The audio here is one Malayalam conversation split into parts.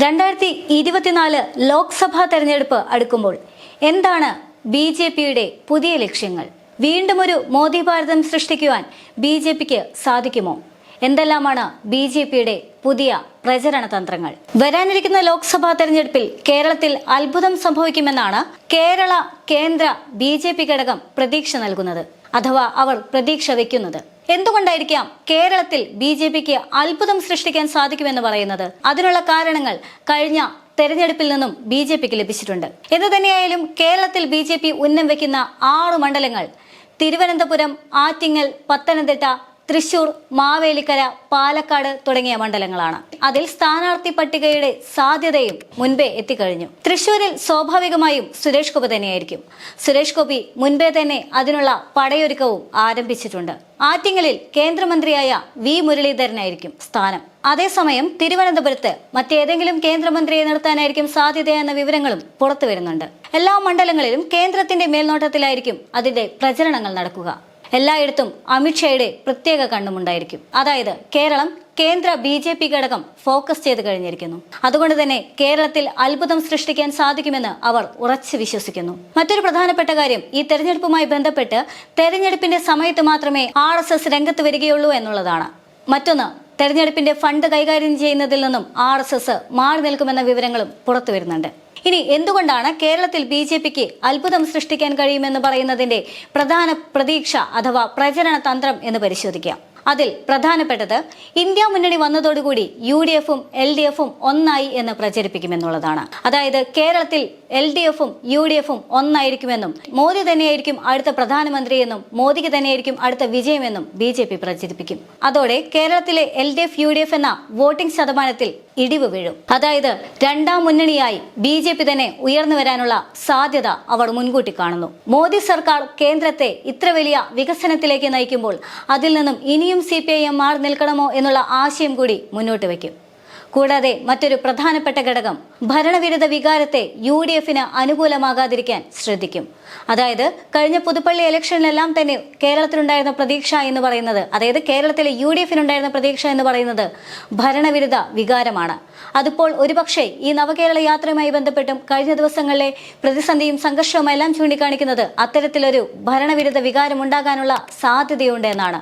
2024 ലോക്സഭാ തെരഞ്ഞെടുപ്പ് അടുക്കുമ്പോൾ എന്താണ് ബി.ജെ.പിയുടെ പുതിയ ലക്ഷ്യങ്ങൾ? വീണ്ടും ഒരു മോദി ഭാരതം സൃഷ്ടിക്കുവാൻ ബി.ജെ.പിക്ക് സാധിക്കുമോ? എന്തെല്ലാമാണ് ബി.ജെ.പിയുടെ പുതിയ പ്രചരണ തന്ത്രങ്ങൾ? വരാനിരിക്കുന്ന ലോക്സഭാ തെരഞ്ഞെടുപ്പിൽ കേരളത്തിൽ അത്ഭുതം സംഭവിക്കുമെന്നാണ് കേരള കേന്ദ്ര ബി.ജെ.പി ഘടകം പ്രതീക്ഷ നൽകുന്നത്, അഥവാ അവർ പ്രതീക്ഷ വെക്കുന്നത്. എന്തുകൊണ്ടായിരിക്കാം കേരളത്തിൽ ബി.ജെ.പിക്ക് അത്ഭുതം സൃഷ്ടിക്കാൻ സാധിക്കുമെന്ന് പറയുന്നത്? അതിനുള്ള കാരണങ്ങൾ കഴിഞ്ഞ തെരഞ്ഞെടുപ്പിൽ നിന്നും ബി.ജെ.പിക്ക് ലഭിച്ചിട്ടുണ്ട്. എന്തു തന്നെയായാലും കേരളത്തിൽ ബി.ജെ.പി ഉന്നം വെക്കുന്ന 6 മണ്ഡലങ്ങൾ തിരുവനന്തപുരം, ആറ്റിങ്ങൽ, പത്തനംതിട്ട, തൃശൂർ, മാവേലിക്കര, പാലക്കാട് തുടങ്ങിയ മണ്ഡലങ്ങളാണ്. അതിൽ സ്ഥാനാർത്ഥി പട്ടികയുടെ സാധ്യതയും മുൻപേ എത്തിക്കഴിഞ്ഞു. തൃശൂരിൽ സ്വാഭാവികമായും സുരേഷ് ഗോപി തന്നെയായിരിക്കും. സുരേഷ് ഗോപി മുൻപേ തന്നെ അതിനുള്ള പടയൊരുക്കവും ആരംഭിച്ചിട്ടുണ്ട്. ആറ്റിങ്ങലിൽ കേന്ദ്രമന്ത്രിയായ വി മുരളീധരനായിരിക്കും സ്ഥാനം. അതേസമയം തിരുവനന്തപുരത്ത് മറ്റേതെങ്കിലും കേന്ദ്രമന്ത്രിയെ നിർത്താനായിരിക്കും സാധ്യതയെന്ന വിവരങ്ങളും പുറത്തു വരുന്നുണ്ട്. എല്ലാ മണ്ഡലങ്ങളിലും കേന്ദ്രത്തിന്റെ മേൽനോട്ടത്തിലായിരിക്കും അതിന്റെ പ്രചരണങ്ങൾ നടക്കുക. എല്ലായിടത്തും അമിത്ഷായുടെ പ്രത്യേക കണ്ണുമുണ്ടായിരിക്കും. അതായത് കേരളം കേന്ദ്ര ബി.ജെ.പി ഘടകം ഫോക്കസ് ചെയ്ത് കഴിഞ്ഞിരിക്കുന്നു. അതുകൊണ്ട് തന്നെ കേരളത്തിൽ അത്ഭുതം സൃഷ്ടിക്കാൻ സാധിക്കുമെന്ന് അവർ ഉറച്ചു വിശ്വസിക്കുന്നു. മറ്റൊരു പ്രധാനപ്പെട്ട കാര്യം, ഈ തെരഞ്ഞെടുപ്പുമായി ബന്ധപ്പെട്ട് തെരഞ്ഞെടുപ്പിന്റെ സമയത്ത് മാത്രമേ RSS രംഗത്ത് വരികയുള്ളൂ എന്നുള്ളതാണ്. മറ്റൊന്ന്, തെരഞ്ഞെടുപ്പിന്റെ ഫണ്ട് കൈകാര്യം ചെയ്യുന്നതിൽ നിന്നും RSS മാറി നിൽക്കുമെന്ന വിവരങ്ങളും പുറത്തു വരുന്നുണ്ട്. ഇനി എന്തുകൊണ്ടാണ് കേരളത്തിൽ ബി.ജെ.പിക്ക് അത്ഭുതം സൃഷ്ടിക്കാൻ കഴിയുമെന്ന് പറയുന്നതിന്റെ പ്രധാന പ്രതീക്ഷ അഥവാ പ്രചരണ തന്ത്രം എന്ന് പരിശോധിക്കാം. അതിൽ പ്രധാനപ്പെട്ടത് ഇന്ത്യ മുന്നണി വന്നതോടുകൂടി UDF-ഉം LDF-ഉം ഒന്നായി എന്ന് പ്രചരിപ്പിക്കുമെന്നുള്ളതാണ്. അതായത് കേരളത്തിൽ LDF-ഉം UDF-ഉം ഒന്നായിരിക്കുമെന്നും മോദി തന്നെയായിരിക്കും അടുത്ത പ്രധാനമന്ത്രിയെന്നും മോദിക്ക് തന്നെയായിരിക്കും അടുത്ത വിജയമെന്നും ബി.ജെ.പി പ്രചരിപ്പിക്കും. അതോടെ കേരളത്തിലെ LDF UDF എന്ന വോട്ടിംഗ് ശതമാനത്തിൽ ഇടിവ് വീഴും. അതായത് രണ്ടാം മുന്നണിയായി ബി.ജെ.പി തന്നെ ഉയർന്നു വരാനുള്ള സാധ്യത അവർ മുൻകൂട്ടി കാണുന്നു. മോദി സർക്കാർ കേന്ദ്രത്തെ ഇത്ര വലിയ വികസനത്തിലേക്ക് നയിക്കുമ്പോൾ അതിൽ നിന്നും ഇനിയും CPIM മാറി നിൽക്കണമോ എന്നുള്ള ആശയം കൂടി മുന്നോട്ട് വയ്ക്കും. കൂടാതെ മറ്റൊരു പ്രധാനപ്പെട്ട ഘടകം, ഭരണവിരുദ്ധ വികാരത്തെ UDF-ന് അനുകൂലമാകാതിരിക്കാൻ ശ്രദ്ധിക്കും. അതായത് കഴിഞ്ഞ പുതുപ്പള്ളി ഇലക്ഷനിലെല്ലാം തന്നെ കേരളത്തിലുണ്ടായിരുന്ന പ്രതീക്ഷ എന്ന് പറയുന്നത്, അതായത് കേരളത്തിലെ UDF-നുണ്ടായിരുന്ന പ്രതീക്ഷ എന്ന് പറയുന്നത് ഭരണവിരുദ്ധ വികാരമാണ്. അതിപ്പോൾ ഒരുപക്ഷെ ഈ നവകേരള യാത്രയുമായി ബന്ധപ്പെട്ടും കഴിഞ്ഞ ദിവസങ്ങളിലെ പ്രതിസന്ധിയും സംഘർഷവും എല്ലാം ചൂണ്ടിക്കാണിക്കുന്നത് അത്തരത്തിലൊരു ഭരണവിരുദ്ധ വികാരം ഉണ്ടാകാനുള്ള സാധ്യതയുണ്ട് എന്നാണ്.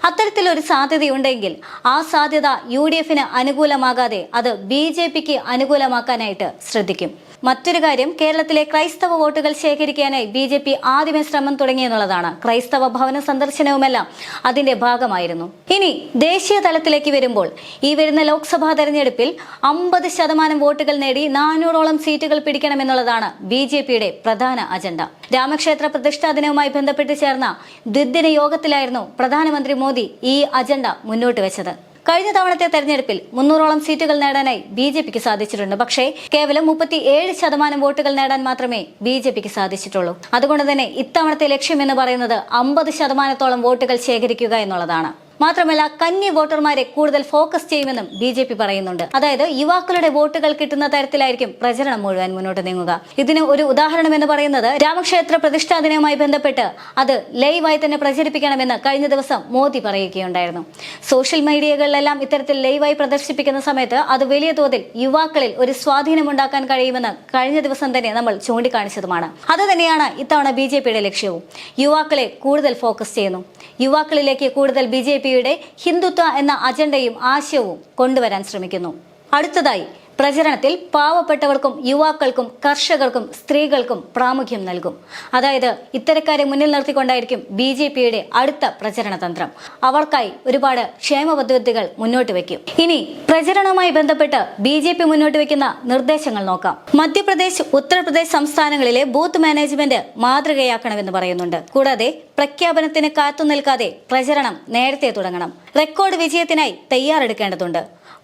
അത്തരത്തിലൊരു സാധ്യതയുണ്ടെങ്കിൽ ആ സാധ്യത UDF-ന് അനുകൂലമാകാതെ അത് ബി.ജെ.പിക്ക് അനുകൂലമാക്കാനായിട്ട് ശ്രദ്ധിക്കും. മറ്റൊരു കാര്യം, കേരളത്തിലെ ക്രൈസ്തവ വോട്ടുകൾ ശേഖരിക്കാനായി ബി.ജെ.പി ആദ്യമേ ശ്രമം തുടങ്ങിയെന്നുള്ളതാണ്. ക്രൈസ്തവ ഭവന സന്ദർശനവുമെല്ലാം അതിന്റെ ഭാഗമായിരുന്നു. ഇനി ദേശീയ തലത്തിലേക്ക് വരുമ്പോൾ ഈ വരുന്ന ലോക്സഭാ തെരഞ്ഞെടുപ്പിൽ 50% വോട്ടുകൾ നേടി 400ഓളം സീറ്റുകൾ പിടിക്കണമെന്നുള്ളതാണ് ബി.ജെ.പിയുടെ പ്രധാന അജണ്ട. രാമക്ഷേത്ര പ്രതിഷ്ഠാ ദിനവുമായി ബന്ധപ്പെട്ട് ചേർന്ന ദ്വിദിന യോഗത്തിലായിരുന്നു പ്രധാനമന്ത്രി മോദി ഈ അജണ്ട മുന്നോട്ട് വെച്ചത്. കഴിഞ്ഞ തവണത്തെ തെരഞ്ഞെടുപ്പിൽ 300ഓളം സീറ്റുകൾ നേടാനായി ബി.ജെ.പിക്ക് സാധിച്ചിട്ടുണ്ട്. പക്ഷേ കേവലം 37% വോട്ടുകൾ നേടാൻ മാത്രമേ ബി.ജെ.പിക്ക് സാധിച്ചിട്ടുള്ളൂ. അതുകൊണ്ട് തന്നെ ഇത്തവണത്തെ ലക്ഷ്യം എന്ന് പറയുന്നത് 50%ഓളം വോട്ടുകൾ ശേഖരിക്കുക എന്നുള്ളതാണ്. മാത്രമല്ല കന്നി വോട്ടർമാരെ കൂടുതൽ ഫോക്കസ് ചെയ്യുമെന്നും ബി.ജെ.പി പറയുന്നുണ്ട്. അതായത് യുവാക്കളുടെ വോട്ടുകൾ കിട്ടുന്ന തരത്തിലായിരിക്കും പ്രചരണം മുഴുവൻ മുന്നോട്ട് നീങ്ങുക. ഇതിന് ഒരു ഉദാഹരണം എന്ന് പറയുന്നത്, രാമക്ഷേത്ര പ്രതിഷ്ഠാ ദിനവുമായി ബന്ധപ്പെട്ട് അത് ലൈവായി തന്നെ പ്രചരിപ്പിക്കണമെന്ന് കഴിഞ്ഞ ദിവസം മോദി പറയുകയുണ്ടായിരുന്നു. സോഷ്യൽ മീഡിയകളിലെല്ലാം ഇത്തരത്തിൽ ലൈവായി പ്രദർശിപ്പിക്കുന്ന സമയത്ത് അത് വലിയ തോതിൽ യുവാക്കളിൽ ഒരു സ്വാധീനമുണ്ടാക്കാൻ കഴിയുമെന്ന് കഴിഞ്ഞ ദിവസം തന്നെ നമ്മൾ ചൂണ്ടിക്കാണിച്ചതുമാണ്. അത് തന്നെയാണ് ഇത്തവണ ബി.ജെ.പിയുടെ ലക്ഷ്യവും. യുവാക്കളെ കൂടുതൽ ഫോക്കസ് ചെയ്യുന്നു. യുവാക്കളിലേക്ക് കൂടുതൽ ബി.ജെ.പിയുടെ ഹിന്ദുത്വ എന്ന അജണ്ടയും ആശയവും കൊണ്ടുവരാൻ ശ്രമിക്കുന്നു. അടുത്തതായി പ്രചരണത്തിൽ പാവപ്പെട്ടവർക്കും യുവാക്കൾക്കും കർഷകർക്കും സ്ത്രീകൾക്കും പ്രാമുഖ്യം നൽകും. അതായത് ഇത്തരക്കാരെ മുന്നിൽ നിർത്തിക്കൊണ്ടായിരിക്കും ബി.ജെ.പിയുടെ അടുത്ത പ്രചരണ തന്ത്രം. അവർക്കായി ഒരുപാട് ക്ഷേമ പദ്ധതികൾ മുന്നോട്ട് വയ്ക്കും. ഇനി പ്രചരണവുമായി ബന്ധപ്പെട്ട് ബി.ജെ.പി മുന്നോട്ട് വയ്ക്കുന്ന നിർദ്ദേശങ്ങൾ നോക്കാം. മധ്യപ്രദേശ്, ഉത്തർപ്രദേശ് സംസ്ഥാനങ്ങളിലെ ബൂത്ത് മാനേജ്മെന്റ് മാതൃകയാക്കണമെന്ന് പറയുന്നുണ്ട്. കൂടാതെ പ്രഖ്യാപനത്തിന് കാത്തു നിൽക്കാതെ പ്രചരണം നേരത്തെ തുടങ്ങണം. റെക്കോർഡ് വിജയത്തിനായി തയ്യാറെടുക്കേണ്ടതുണ്ട്.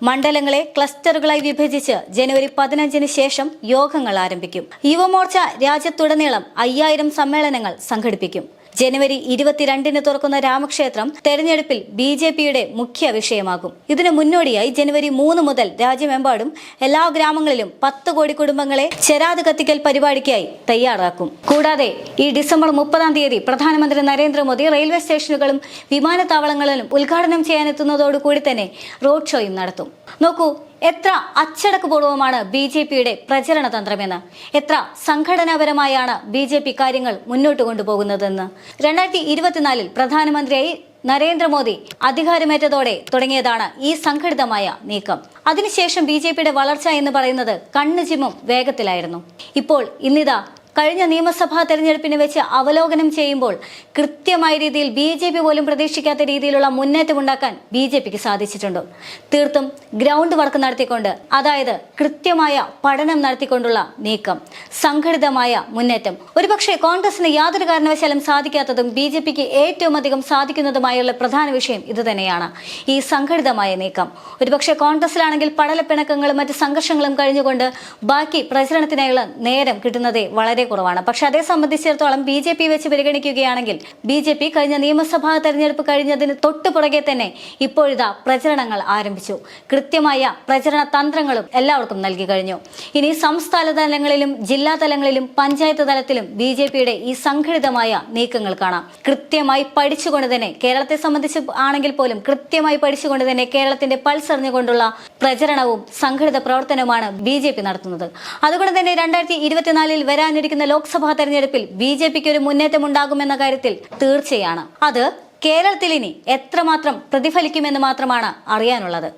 മണ്ഡലങ്ങളെ ക്ലസ്റ്ററുകളായി വിഭജിച്ച് ജനുവരി 15-ന് ശേഷം യോഗങ്ങൾ ആരംഭിക്കും. യുവമോർച്ച രാജ്യത്തുടനീളം 5000 സമ്മേളനങ്ങൾ സംഘടിപ്പിക്കും. ജനുവരി 22-ന് തുറക്കുന്ന രാമക്ഷേത്രം തെരഞ്ഞെടുപ്പിൽ ബി.ജെ.പിയുടെ മുഖ്യ വിഷയമാകും. ഇതിനു മുന്നോടിയായി ജനുവരി 3 മുതൽ രാജ്യമെമ്പാടും എല്ലാ ഗ്രാമങ്ങളിലും 10 കോടി കുടുംബങ്ങളെ ചെരാത് കത്തിക്കൽ പരിപാടിക്കായി തയ്യാറാക്കും. കൂടാതെ ഈ ഡിസംബർ 30-ാം തീയതി പ്രധാനമന്ത്രി നരേന്ദ്രമോദി റെയിൽവേ സ്റ്റേഷനുകളും വിമാനത്താവളങ്ങളിലും ഉദ്ഘാടനം ചെയ്യാനെത്തുന്നതോടുകൂടി തന്നെ റോഡ് ഷോയും നടത്തും. നോക്കൂ, എത്ര അച്ചടക്കപൂർവമാണ് BJPയുടെ പ്രചരണ തന്ത്രമെന്ന്, എത്ര സംഘടനാപരമായാണ് BJP കാര്യങ്ങൾ മുന്നോട്ട് കൊണ്ടുപോകുന്നതെന്ന്. 2024 പ്രധാനമന്ത്രിയായി നരേന്ദ്രമോദി അധികാരമേറ്റതോടെ തുടങ്ങിയതാണ് ഈ സംഘടിതമായ നീക്കം. അതിനുശേഷം BJPയുടെ വളർച്ച എന്ന് പറയുന്നത് കണ്ണുചിമ്മും വേഗത്തിലായിരുന്നു. ഇപ്പോൾ ഇന്നിതാ കഴിഞ്ഞ നിയമസഭാ തെരഞ്ഞെടുപ്പിനെ വെച്ച് അവലോകനം ചെയ്യുമ്പോൾ കൃത്യമായ രീതിയിൽ BJP പോലും പ്രതീക്ഷിക്കാത്ത രീതിയിലുള്ള മുന്നേറ്റം ഉണ്ടാക്കാൻ BJPക്ക് സാധിച്ചിട്ടുണ്ട്. തീർത്തും ഗ്രൗണ്ട് വർക്ക് നടത്തിക്കൊണ്ട്, അതായത് കൃത്യമായ പഠനം നടത്തിക്കൊണ്ടുള്ള നീക്കം, സംഘടിതമായ മുന്നേറ്റം. ഒരുപക്ഷെ കോൺഗ്രസിന് യാതൊരു കാരണവശാലും സാധിക്കാത്തതും BJPക്ക് ഏറ്റവും അധികം സാധിക്കുന്നതുമായുള്ള പ്രധാന വിഷയം ഇത് തന്നെയാണ്, ഈ സംഘടിതമായ നീക്കം. ഒരുപക്ഷെ കോൺഗ്രസിലാണെങ്കിൽ പടലപ്പിണക്കങ്ങളും മറ്റ് സംഘർഷങ്ങളും കഴിഞ്ഞുകൊണ്ട് ബാക്കി പ്രചരണത്തിനായുള്ള നേരം കിട്ടുന്നതേ വളരെ കുറവാണ്. പക്ഷെ അതേ സംബന്ധിച്ചിടത്തോളം BJP വെച്ച് പരിഗണിക്കുകയാണെങ്കിൽ BJP കഴിഞ്ഞ നിയമസഭാ തെരഞ്ഞെടുപ്പ് കഴിഞ്ഞതിന് തൊട്ടു പുറകെ തന്നെ ഇപ്പോഴിതാ പ്രചരണങ്ങൾ ആരംഭിച്ചു. കൃത്യമായ പ്രചരണ തന്ത്രങ്ങളും എല്ലാവർക്കും നൽകി കഴിഞ്ഞു. ഇനി സംസ്ഥാന തലങ്ങളിലും ജില്ലാ തലങ്ങളിലും പഞ്ചായത്ത് തലത്തിലും BJPയുടെ ഈ സംഘടിതമായ നീക്കങ്ങൾ കാണാം. കൃത്യമായി പഠിച്ചുകൊണ്ട് തന്നെ, കേരളത്തെ സംബന്ധിച്ച് ആണെങ്കിൽ പോലും കൃത്യമായി പഠിച്ചുകൊണ്ട് തന്നെ കേരളത്തിന്റെ പൾസ് അറിഞ്ഞുകൊണ്ടുള്ള പ്രചരണവും സംഘടിത പ്രവർത്തനവുമാണ് BJP നടത്തുന്നത്. അതുകൊണ്ട് തന്നെ 2024 വരാനിരിക്കുന്ന ലോക്സഭാ തെരഞ്ഞെടുപ്പിൽ BJPക്ക് ഒരു മുന്നേറ്റം ഉണ്ടാകുമെന്ന കാര്യത്തിൽ തീർച്ചയാണ്. അത് കേരളത്തിൽ ഇനി എത്രമാത്രം പ്രതിഫലിക്കുമെന്ന് മാത്രമാണ് അറിയാനുള്ളത്.